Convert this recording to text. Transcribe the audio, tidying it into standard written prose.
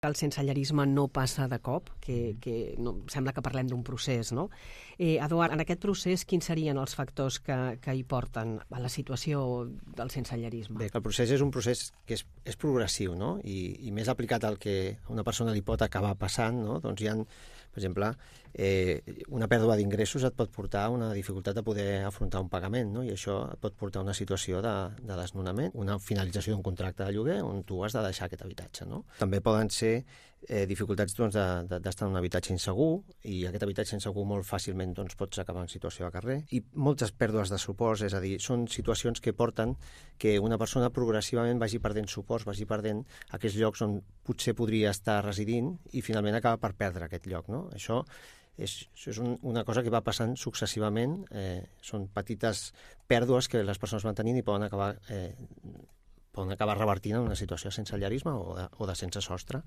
El sensellarisme no passa de cop, que no, sembla que parlem d'un procés, no? Eduard, en aquest procés, quins serien els factors que hi porten a la situació del sensellarisme? Bé, que el procés és un procés que és progressiu, no? I més aplicat al que a una persona li pot acabar passant, no? Doncs hi ha, per exemple, una pèrdua d'ingressos et pot portar a una dificultat de poder afrontar un pagament, no? I això et pot portar a una situació de desnonament, una finalització d'un contracte de lloguer on tu has de deixar aquest habitatge, no? També poden ser dificultats d'estar en un habitatge insegur, i aquest habitatge insegur molt fàcilment pots acabar en situació de carrer, i moltes pèrdues de suports, és a dir, són situacions que porten que una persona progressivament vagi perdent suports, vagi perdent aquells llocs on potser podria estar residint i finalment acaba per perdre aquest lloc, no? Això és una cosa que va passant successivament, són petites pèrdues que les persones van tenint i poden acabar revertint en una situació de sensellarisme o de sense sostre.